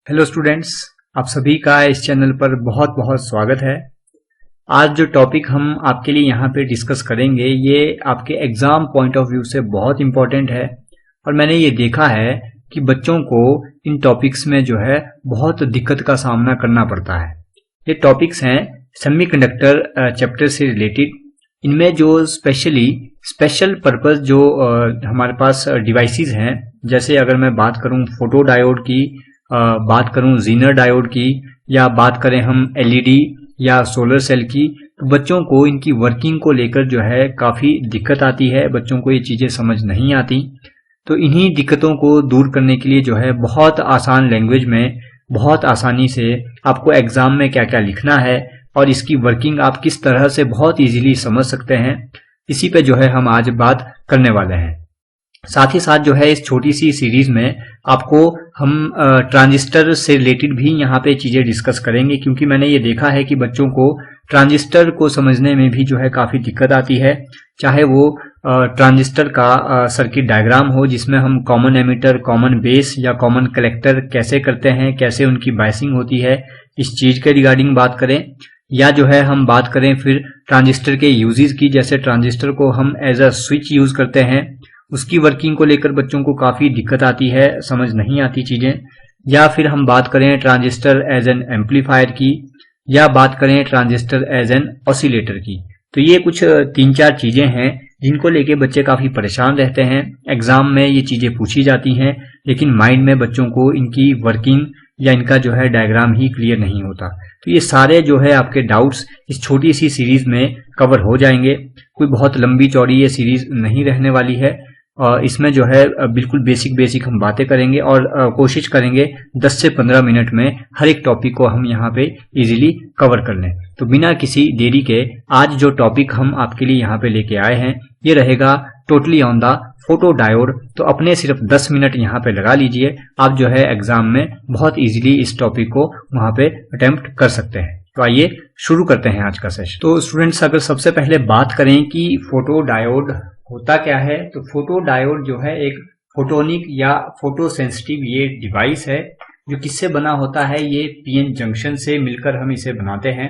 Hello students, आप सभी का इस चैनल पर बहुत बहुत स्वागत है। आज जो टॉपिक हम आपके लिए यहाँ पे डिस्कस करेंगे ये आपके एग्जाम पॉइंट ऑफ व्यू से बहुत इम्पोर्टेंट है और मैंने ये देखा है कि बच्चों को इन टॉपिक्स में जो है बहुत दिक्कत का सामना करना पड़ता है। ये टॉपिक्स हैं सेमीकंडक्टर चैप्टर से रिलेटेड। इनमें जो स्पेशल पर्पस जो हमारे पास डिवाइसेस हैं, जैसे अगर मैं बात करूं फोटो डायोड की, बात करूं जीनर डायोड की, या बात करें हम एलईडी या सोलर सेल की, तो बच्चों को इनकी वर्किंग को लेकर जो है काफी दिक्कत आती है। बच्चों को ये चीजें समझ नहीं आती। तो इन्हीं दिक्कतों को दूर करने के लिए जो है बहुत आसान लैंग्वेज में बहुत आसानी से आपको एग्जाम में क्या क्या लिखना है और इसकी वर्किंग आप किस तरह से बहुत इजीली समझ सकते हैं, इसी पे जो है हम आज बात करने वाले हैं। साथ ही साथ जो है इस छोटी सी सीरीज में आपको हम ट्रांजिस्टर से रिलेटेड भी यहाँ पे चीजें डिस्कस करेंगे, क्योंकि मैंने ये देखा है कि बच्चों को ट्रांजिस्टर को समझने में भी जो है काफी दिक्कत आती है। चाहे वो ट्रांजिस्टर का सर्किट डायग्राम हो जिसमें हम कॉमन एमिटर, कॉमन बेस या कॉमन कलेक्टर कैसे करते हैं, कैसे उनकी बायसिंग होती है, इस चीज के रिगार्डिंग बात करें, या जो है हम बात करें फिर ट्रांजिस्टर के यूजेस की, जैसे ट्रांजिस्टर को हम एज अ स्विच यूज करते हैं, उसकी वर्किंग को लेकर बच्चों को काफी दिक्कत आती है, समझ नहीं आती चीजें। या फिर हम बात करें ट्रांजिस्टर एज एन एम्पलीफायर की, या बात करें ट्रांजिस्टर एज एन ऑसिलेटर की। तो ये कुछ 3-4 चीजें हैं जिनको लेके बच्चे काफी परेशान रहते हैं। एग्जाम में ये चीजें पूछी जाती हैं, लेकिन माइंड में बच्चों को इनकी वर्किंग या इनका जो है डायग्राम ही क्लियर नहीं होता। तो ये सारे जो है आपके डाउट्स इस छोटी सी सीरीज में कवर हो जाएंगे। कोई बहुत लंबी चौड़ी ये सीरीज नहीं रहने वाली है। इसमें जो है बिल्कुल बेसिक हम बातें करेंगे और कोशिश करेंगे 10 से 15 मिनट में हर एक टॉपिक को हम यहाँ पे इजीली कवर कर लें। तो बिना किसी देरी के आज जो टॉपिक हम आपके लिए यहाँ पे लेके आए हैं ये रहेगा totally on the photo diode. तो अपने सिर्फ 10 मिनट यहाँ पे लगा लीजिए, आप जो है एग्जाम में बहुत इजीली इस टॉपिक को वहां पे अटेम्प्ट कर सकते हैं। तो आइए शुरू करते हैं आज का सेशन। तो स्टूडेंट्स, अगर सबसे पहले बात करें कि फोटो डायोड होता क्या है, तो फोटो डायोड जो है एक फोटोनिक या फोटो सेंसिटिव ये डिवाइस है जो किससे बना होता है, ये पीएन जंक्शन से मिलकर हम इसे बनाते हैं।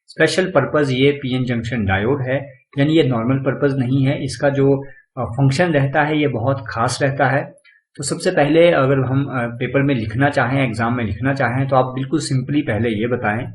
स्पेशल पर्पस ये पीएन जंक्शन डायोड है, यानी ये नॉर्मल पर्पस नहीं है। इसका जो फंक्शन रहता है ये बहुत खास रहता है। तो सबसे पहले अगर हम पेपर में लिखना चाहें, एग्जाम में लिखना चाहें, तो आप बिल्कुल सिंपली पहले ये बताएं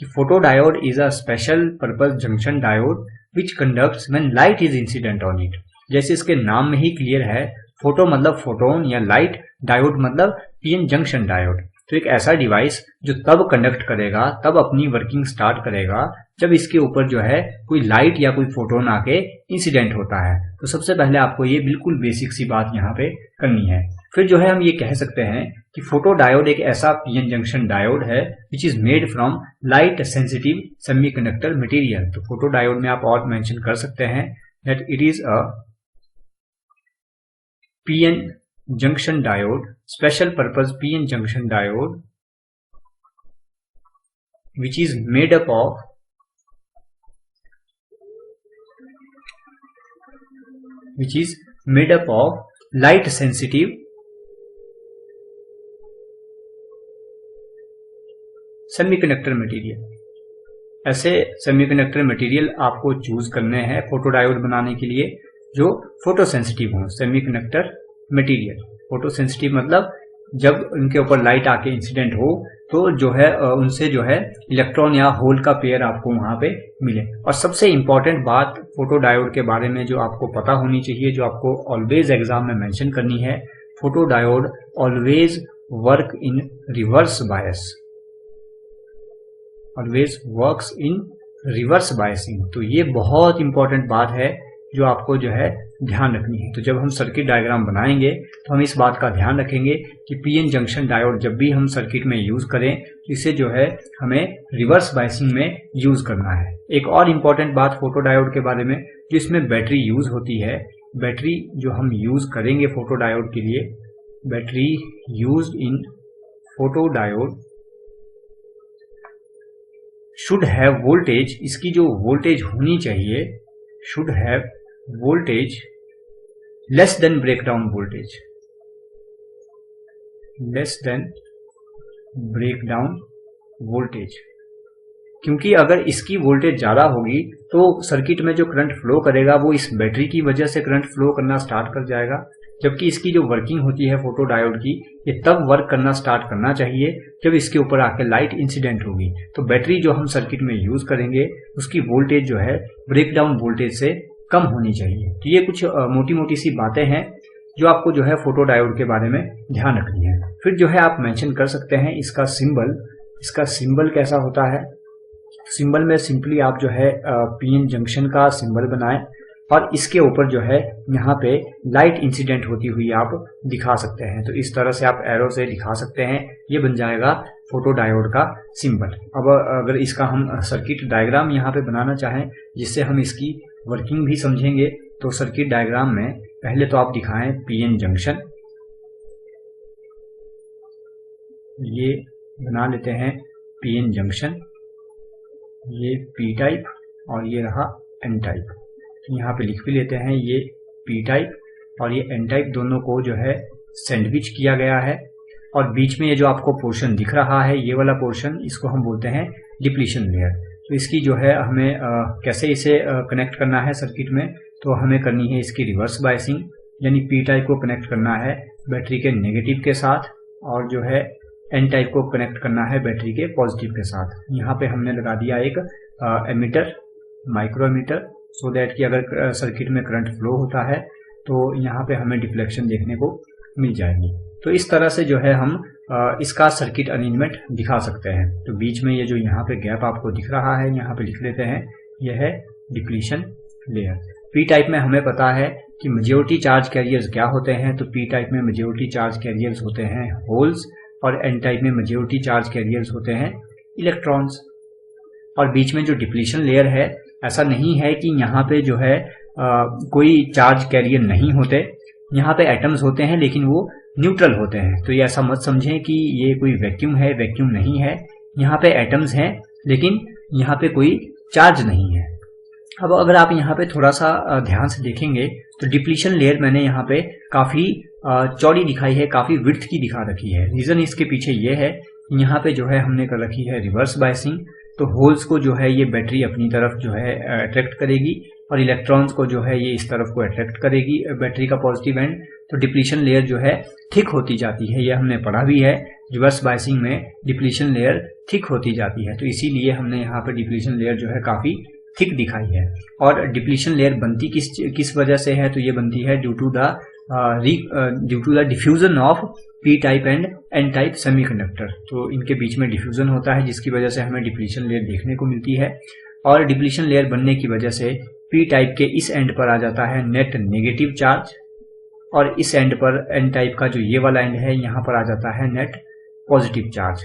कि photo diode is a special purpose junction diode which conducts when light is incident on it. जैसे इसके नाम में ही क्लियर है, फोटो मतलब फोटोन या लाइट, डायोड मतलब पीएन जंक्शन डायोड। तो एक ऐसा डिवाइस जो तब कंडक्ट करेगा, तब अपनी वर्किंग स्टार्ट करेगा जब इसके ऊपर जो है कोई लाइट या कोई फोटोन आके इंसिडेंट होता है। तो सबसे पहले आपको ये बिल्कुल बेसिक सी बात यहाँ पे करनी है। फिर जो है हम ये कह सकते हैं कि फोटो डायोड एक ऐसा पीएन जंक्शन डायोड है which is made from light sensitive semiconductor material. तो फोटो डायोड में आप और मेंशन कर सकते हैं that it is a PN junction diode, special purpose PN junction diode, which is made up of light sensitive semiconductor material। ऐसे semiconductor material आपको choose करने हैं फोटो डायोड बनाने के लिए जो फोटो सेंसिटिव हो। सेमीकंडक्टर मटेरियल फोटो सेंसिटिव मतलब जब उनके ऊपर लाइट आके इंसिडेंट हो तो जो है उनसे जो है इलेक्ट्रॉन या होल का पेयर आपको वहां पे मिले। और सबसे इंपॉर्टेंट बात फोटो डायोड के बारे में जो आपको पता होनी चाहिए, जो आपको ऑलवेज एग्जाम में मेंशन करनी है, photo diode always work in reverse bias, always works in reverse biasing. तो ये बहुत इंपॉर्टेंट बात है जो आपको जो है ध्यान रखनी है। तो जब हम सर्किट डायग्राम बनाएंगे तो हम इस बात का ध्यान रखेंगे कि पीएन जंक्शन डायोड जब भी हम सर्किट में यूज करें तो इसे जो है हमें रिवर्स बायसिंग में यूज करना है। एक और इम्पॉर्टेंट बात फोटो डायोड के बारे में, जो इसमें बैटरी यूज होती है, बैटरी जो हम यूज करेंगे फोटो डायोड के लिए, battery use in photo diode should have voltage, इसकी जो वोल्टेज होनी चाहिए, should have voltage less than breakdown voltage, less than break down voltage, क्योंकि अगर इसकी वोल्टेज ज़्यादा होगी तो सर्किट में जो करंट फ्लो करेगा वो इस बैटरी की वजह से करंट फ्लो करना स्टार्ट कर जाएगा, जबकि इसकी जो वर्किंग होती है फोटो डायोड की, ये तब वर्क करना स्टार्ट करना चाहिए जब इसके ऊपर आके लाइट इंसिडेंट होगी। तो बैटरी जो हम सर्किट में यूज करेंगे उसकी वोल्टेज जो है ब्रेकडाउन वोल्टेज से कम होनी चाहिए। तो ये कुछ मोटी मोटी सी बातें हैं जो आपको जो है फोटो डायोड के बारे में ध्यान रखनी है। फिर जो है आप मेंशन कर सकते हैं इसका सिंबल कैसा होता है। सिंबल में सिंपली आप जो है पीएन जंक्शन का सिंबल बनाएं और इसके ऊपर जो है यहाँ पे लाइट इंसिडेंट होती हुई आप दिखा सकते हैं। तो इस तरह से आप एरो से दिखा सकते हैं, ये बन जाएगा फोटो डायोड का सिंबल। अब अगर इसका हम सर्किट डायग्राम यहाँ पे बनाना चाहें जिससे हम इसकी वर्किंग भी समझेंगे, तो सर्किट डायग्राम में पहले तो आप दिखाएं पीएन जंक्शन, ये बना लेते हैं पीएन जंक्शन, ये पी टाइप और ये रहा एन टाइप। यहाँ पे लिख भी लेते हैं ये पी टाइप और ये एन टाइप, दोनों को जो है सैंडविच किया गया है। और बीच में ये जो आपको पोर्शन दिख रहा है, ये वाला पोर्शन, इसको हम बोलते हैं डिप्लीशन लेयर। तो इसकी जो है हमें कैसे इसे कनेक्ट करना है सर्किट में, तो हमें करनी है इसकी रिवर्स बायसिंग, यानी पी टाइप को कनेक्ट करना है बैटरी के नेगेटिव के साथ और जो है एन टाइप को कनेक्ट करना है बैटरी के पॉजिटिव के साथ। यहाँ पे हमने लगा दिया एक ammeter, micro ammeter, so that कि अगर सर्किट में करंट फ्लो होता है तो यहाँ पे हमें डिफ्लेक्शन देखने को मिल जाएगी। तो इस तरह से जो है हम इसका सर्किट अरेंजमेंट दिखा सकते हैं। तो बीच में ये जो यहाँ पे गैप आपको दिख रहा है, यहाँ पे लिख लेते हैं, यह है डिप्लीशन लेयर। पी टाइप में हमें पता है कि मेजॉरिटी चार्ज कैरियर्स क्या होते हैं, तो पी टाइप में मेजॉरिटी चार्ज कैरियर्स होते हैं होल्स और एन टाइप में मेजॉरिटी चार्ज कैरियर्स होते हैं इलेक्ट्रॉन्स। और बीच में जो डिप्लीशन लेयर है, ऐसा नहीं है कि यहाँ पे जो है कोई चार्ज कैरियर नहीं होते, यहाँ पे एटम्स होते हैं लेकिन वो न्यूट्रल होते हैं। तो ये ऐसा मत समझें कि ये कोई वैक्यूम है, वैक्यूम नहीं है, यहाँ पे एटम्स हैं लेकिन यहाँ पे कोई चार्ज नहीं है। अब अगर आप यहाँ पे थोड़ा सा ध्यान से देखेंगे तो डिप्लीशन लेयर मैंने यहाँ पे काफी चौड़ी दिखाई है, काफी विड्थ की दिखा रखी है। रीजन इसके पीछे ये है, यहाँ पे जो है हमने कर रखी है रिवर्स बायसिंग, तो होल्स को जो है ये बैटरी अपनी तरफ जो है अट्रैक्ट करेगी और इलेक्ट्रॉन्स को जो है ये इस तरफ को अट्रैक्ट करेगी बैटरी का पॉजिटिव एंड। तो डिप्लीशन लेयर जो है थिक होती जाती है, ये हमने पढ़ा भी है, रिवर्स बायसिंग में डिप्लीशन लेयर थिक होती जाती है। तो इसीलिए हमने यहाँ पे डिप्लीशन लेयर जो है काफी थिक दिखाई है। और डिप्लीशन लेयर बनती किस वजह से है, तो ये बनती है due to the diffusion of P type and N type semiconductor. तो इनके बीच में डिफ्यूजन होता है जिसकी वजह से हमें डिप्लीशन लेयर देखने को मिलती है। और डिप्लीशन लेयर बनने की वजह से पी टाइप के इस एंड पर आ जाता है नेट नेगेटिव चार्ज और इस एंड पर एन टाइप का जो ये वाला एंड है, यहाँ पर आ जाता है net positive charge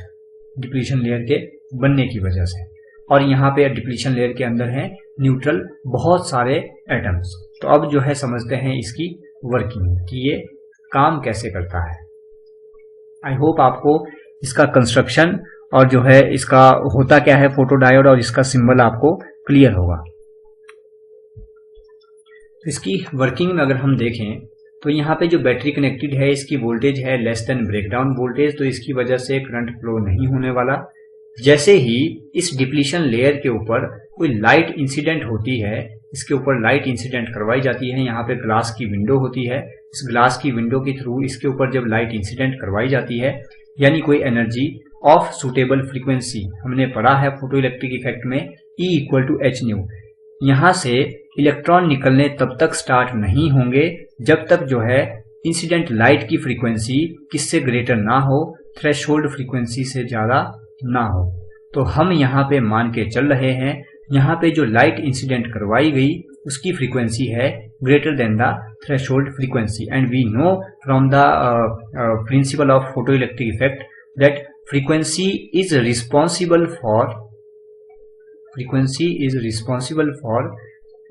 depletion layer के बनने की वजह से। और यहाँ पे डिप्लीशन लेयर के अंदर है न्यूट्रल बहुत सारे एटम्स। तो अब जो है समझते हैं इसकी वर्किंग कि ये काम कैसे करता है। आई होप आपको इसका कंस्ट्रक्शन और जो है इसका होता क्या है फोटो डायोड और इसका सिंबल आपको क्लियर होगा। तो इसकी वर्किंग में अगर हम देखें तो यहाँ पे जो बैटरी कनेक्टेड है इसकी वोल्टेज है लेस देन ब्रेकडाउन वोल्टेज, तो इसकी वजह से करंट फ्लो नहीं होने वाला। जैसे ही इस डिप्लीशन लेयर के ऊपर कोई लाइट इंसिडेंट होती है, इसके ऊपर लाइट इंसिडेंट करवाई जाती है, यहाँ पे ग्लास की विंडो होती है, इस ग्लास की विंडो के थ्रू इसके ऊपर जब लाइट इंसिडेंट करवाई जाती है, यानी कोई एनर्जी ऑफ सुटेबल फ्रीक्वेंसी, हमने पढ़ा है फोटो इलेक्ट्रिक इफेक्ट में E = h न्यू, यहाँ से इलेक्ट्रॉन निकलने तब तक स्टार्ट नहीं होंगे जब तक जो है इंसिडेंट लाइट की फ्रीक्वेंसी किससे ग्रेटर ना हो, थ्रेशोल्ड फ्रीक्वेंसी से ज्यादा ना हो। तो हम यहाँ पे मान के चल रहे हैं यहाँ पे जो लाइट इंसिडेंट करवाई गई उसकी फ्रीक्वेंसी है greater than the threshold frequency. And we know from the principle of photo electric effect that frequency is responsible for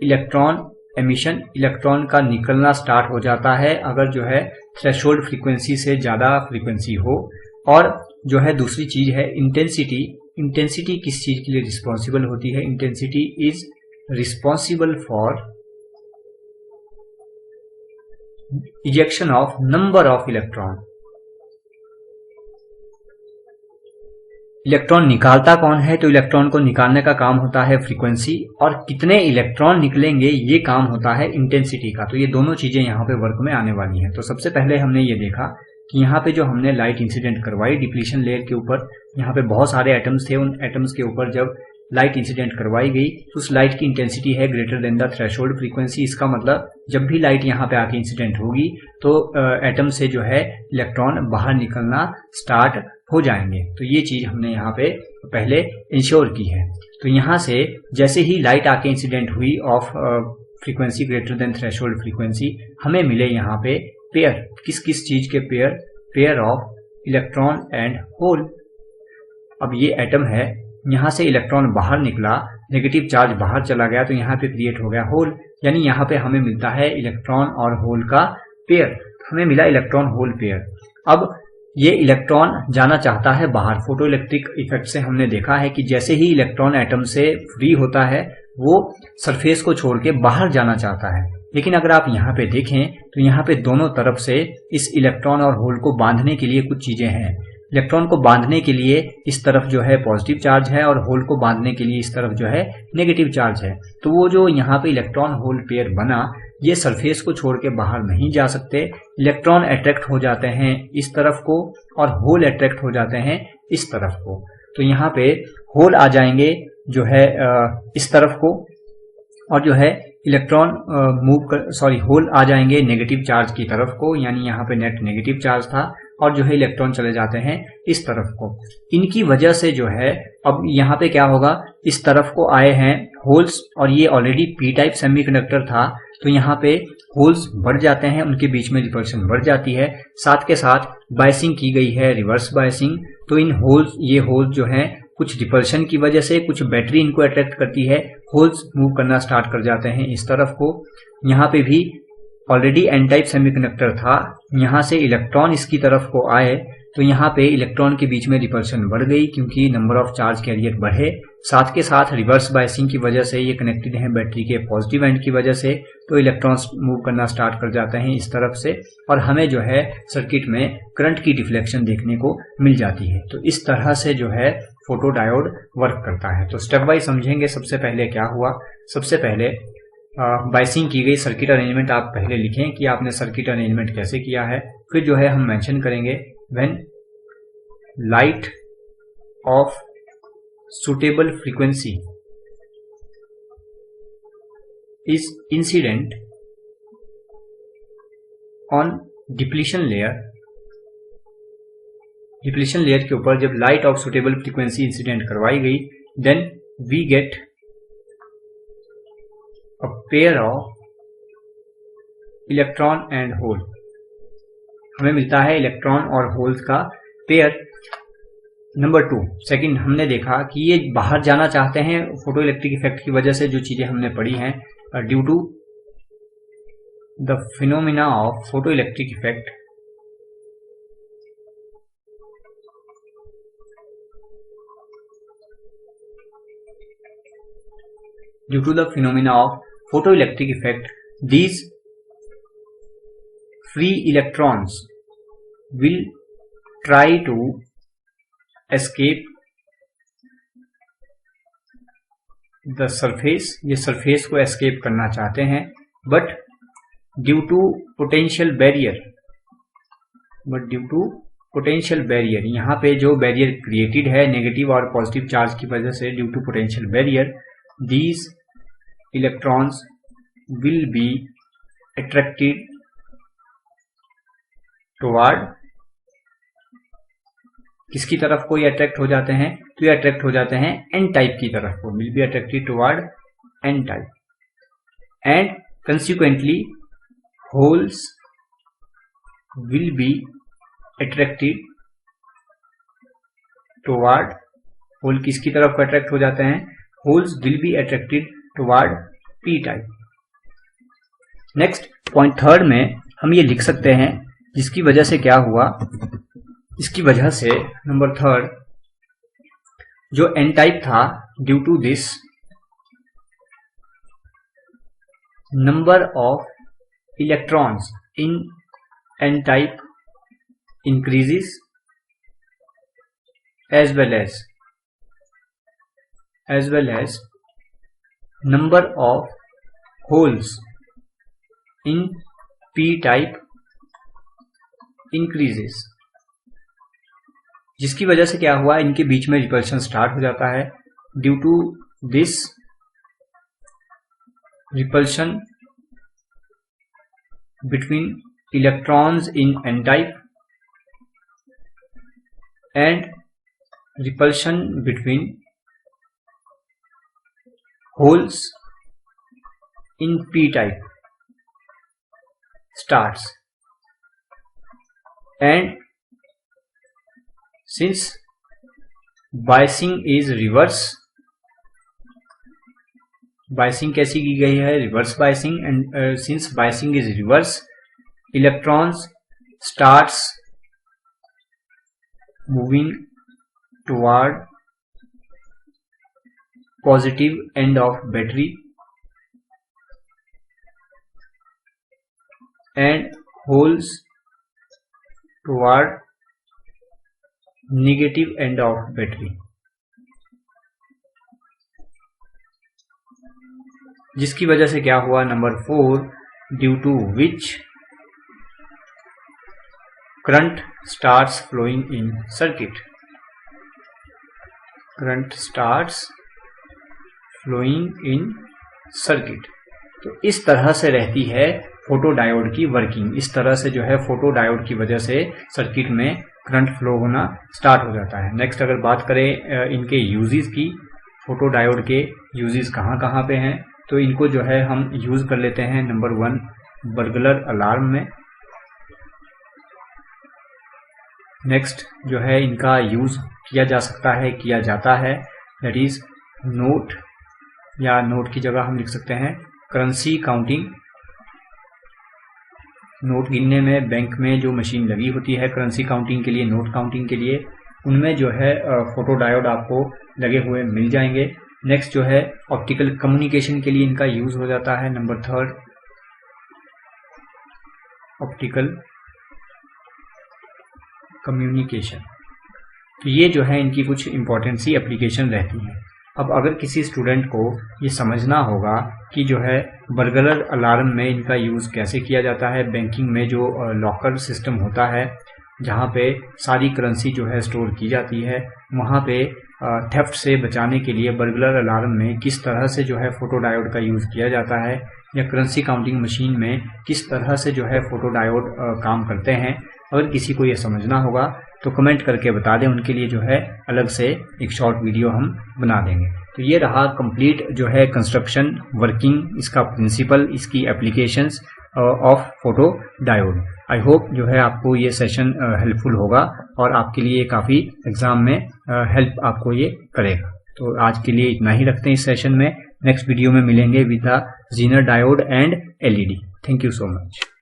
electron emission. Electron का निकलना स्टार्ट हो जाता है अगर जो है थ्रेशोल्ड फ्रीक्वेंसी से ज्यादा फ्रीक्वेंसी हो। और जो है दूसरी चीज है इंटेंसिटी। इंटेंसिटी किस चीज के लिए रिस्पॉन्सिबल होती है? Intensity is responsible for ejection of number of electron. Electron निकालता कौन है? तो इलेक्ट्रॉन को निकालने का काम होता है फ्रीक्वेंसी, और कितने इलेक्ट्रॉन निकलेंगे ये काम होता है इंटेंसिटी का। तो ये दोनों चीजें यहाँ पे वर्क में आने वाली हैं। तो सबसे पहले हमने ये देखा कि यहाँ पे जो हमने लाइट इंसिडेंट करवाई डिप्लीशन लेयर के ऊपर, यहाँ पे बहुत सारे एटम्स थे, उन एटम्स के ऊपर जब लाइट इंसिडेंट करवाई गई तो उस लाइट की इंटेंसिटी है greater than the threshold frequency. इसका मतलब जब भी लाइट यहाँ पे आके इंसिडेंट होगी तो एटम से जो है इलेक्ट्रॉन बाहर निकलना स्टार्ट हो जाएंगे। तो ये चीज हमने यहाँ पे पहले इंश्योर की है। तो यहाँ से जैसे ही लाइट आके इंसिडेंट हुई of frequency greater than threshold frequency, हमें मिले यहाँ पे पेयर। किस किस चीज के pair? Pair of electron and hole. अब ये एटम है, यहाँ से इलेक्ट्रॉन बाहर निकला, नेगेटिव चार्ज बाहर चला गया, तो यहाँ पे क्रिएट हो गया होल। यानी यहाँ पे हमें मिलता है इलेक्ट्रॉन और होल का पेयर। हमें मिला इलेक्ट्रॉन होल पेयर। अब ये इलेक्ट्रॉन जाना चाहता है बाहर। फोटो इलेक्ट्रिक इफेक्ट से हमने देखा है कि जैसे ही इलेक्ट्रॉन एटम से फ्री होता है वो सरफेस को छोड़ के बाहर जाना चाहता है। लेकिन अगर आप यहाँ पे देखें तो यहाँ पे दोनों तरफ से इस इलेक्ट्रॉन और होल को बांधने के लिए कुछ चीजें हैं। इलेक्ट्रॉन को बांधने के लिए इस तरफ जो है पॉजिटिव चार्ज है और होल को बांधने के लिए इस तरफ जो है नेगेटिव चार्ज है। तो वो जो यहाँ पे इलेक्ट्रॉन होल पेयर बना, ये सरफेस को छोड़ के बाहर नहीं जा सकते। इलेक्ट्रॉन अट्रैक्ट हो जाते हैं इस तरफ को और होल अट्रैक्ट हो जाते हैं इस तरफ को। तो यहाँ पे होल आ जाएंगे जो है इस तरफ को, और जो है इलेक्ट्रॉन होल आ जाएंगे नेगेटिव चार्ज की तरफ को, यानी यहाँ पे नेट नेगेटिव चार्ज था, और जो है इलेक्ट्रॉन चले जाते हैं इस तरफ को। इनकी वजह से जो है अब यहाँ पे क्या होगा, इस तरफ को आए हैं होल्स, और ये ऑलरेडी पी टाइप सेमीकंडक्टर था, तो यहाँ पे होल्स बढ़ जाते हैं, उनके बीच में रिपल्शन बढ़ जाती है। साथ के साथ बायसिंग की गई है, रिवर्स बायसिंग। तो इन होल्स, ये होल्स जो हैं कुछ रिपल्शन की वजह से, कुछ बैटरी इनको अट्रैक्ट करती है, होल्स मूव करना स्टार्ट कर जाते हैं इस तरफ को। यहाँ पे भी ऑलरेडी एन टाइप सेमीकंडक्टर था, यहाँ से इलेक्ट्रॉन इसकी तरफ को आए तो यहाँ पे इलेक्ट्रॉन के बीच में रिपल्शन बढ़ गई क्योंकि नंबर ऑफ चार्ज कैरियर बढ़े। साथ के साथ रिवर्स बायसिंग की वजह से ये कनेक्टेड है बैटरी के पॉजिटिव एंड की वजह से, तो इलेक्ट्रॉन्स मूव करना स्टार्ट कर जाते हैं इस तरफ से, और हमें जो है सर्किट में करंट की डिफ्लेक्शन देखने को मिल जाती है। तो इस तरह से जो है फोटो डायोड वर्क करता है। तो स्टेप वाइज समझेंगे। सबसे पहले क्या हुआ, सबसे पहले बायसिंग की गई सर्किट अरेंजमेंट आप पहले लिखें कि आपने सर्किट अरेंजमेंट कैसे किया है। फिर जो है हम मेंशन करेंगे when light of suitable frequency is incident on depletion layer. Depletion layer के ऊपर जब light of suitable frequency incident करवाई गई, then we get a pair of electron and hole। हमें मिलता है इलेक्ट्रॉन और होल्स का पेयर। नंबर 2, सेकंड, हमने देखा कि ये बाहर जाना चाहते हैं फोटो इलेक्ट्रिक इफेक्ट की वजह से। जो चीजें हमने पढ़ी हैं, due to the phenomena of photo electric effect, due to the phenomena of photoelectric effect, these free electrons will try to escape the surface। ये सरफेस को एस्केप करना चाहते हैं, but due to potential barrier, यहाँ पे जो barrier created है negative और पॉजिटिव चार्ज की वजह से, due to potential barrier, these electrons will be attracted toward, किसकी तरफ को ये अट्रैक्ट हो जाते हैं, तो ये अट्रैक्ट हो जाते हैं एन टाइप की तरफ को, will be attracted toward N type, and consequently holes will be attracted toward, hole किसकी तरफ को अट्रैक्ट हो जाते हैं, holes will be attracted toward p type। Next point third में हम ये लिख सकते हैं, जिसकी वजह से क्या हुआ, इसकी वजह से नंबर थर्ड, जो n टाइप था, due to this number of electrons in n type increases as well as as well as number of holes in p-type increases, जिसकी वजह से क्या हुआ, इनके बीच में रिपल्शन स्टार्ट हो जाता है. Due to this repulsion between electrons in n-type and repulsion between holes in p-type starts, and since biasing is reverse, biasing कैसी की गई है, reverse biasing, and since biasing is reverse, electrons starts moving toward positive end of battery and holes toward negative end of battery, जिसकी वजह से क्या हुआ, number 4, due to which current starts flowing in circuit, current starts flowing in circuit. तो इस तरह से रहती है फोटोडायोड की वर्किंग. इस तरह से जो है फोटोडायोड की वजह से सर्किट में करंट फ्लो होना स्टार्ट हो जाता है. नेक्स्ट अगर बात करें इनके यूजेस की, फोटोडायोड के यूजेस कहाँ कहाँ पे हैं, तो इनको जो है हम यूज कर लेते हैं. नंबर 1, बर्गलर अलार्म में. नेक्स्ट जो है इनका यूज किया जा सकता है, किया जाता है, दैट इज नोट, या नोट की जगह हम लिख सकते हैं करेंसी काउंटिंग. नोट गिनने में बैंक में जो मशीन लगी होती है करेंसी काउंटिंग के लिए, नोट काउंटिंग के लिए, उनमें जो है फोटोडायोड आपको लगे हुए मिल जाएंगे. नेक्स्ट जो है ऑप्टिकल कम्युनिकेशन के लिए इनका यूज हो जाता है. Number 3, optical communication. तो ये जो है इनकी कुछ इंपॉर्टेंट सी एप्लीकेशन रहती है. अब अगर किसी स्टूडेंट को ये समझना होगा कि जो है बर्गलर अलार्म में इनका यूज कैसे किया जाता है, बैंकिंग में जो लॉकर सिस्टम होता है जहाँ पे सारी करेंसी जो है स्टोर की जाती है, वहाँ पे थेफ्ट से बचाने के लिए बर्गलर अलार्म में किस तरह से जो है फोटोडायोड का यूज़ किया जाता है, या करेंसी काउंटिंग मशीन में किस तरह से जो है फोटोडायोड काम करते हैं, अगर किसी को ये समझना होगा तो कमेंट करके बता दें. उनके लिए जो है अलग से एक शॉर्ट वीडियो हम बना देंगे. तो ये रहा कंप्लीट जो है कंस्ट्रक्शन, वर्किंग, इसका प्रिंसिपल, इसकी applications of photodiode. I hope जो है आपको ये सेशन हेल्पफुल होगा और आपके लिए काफ़ी एग्जाम में हेल्प आपको ये करेगा. तो आज के लिए इतना ही रखते हैं इस सेशन में. नेक्स्ट वीडियो में मिलेंगे with the Zener diode and LED. Thank you so much.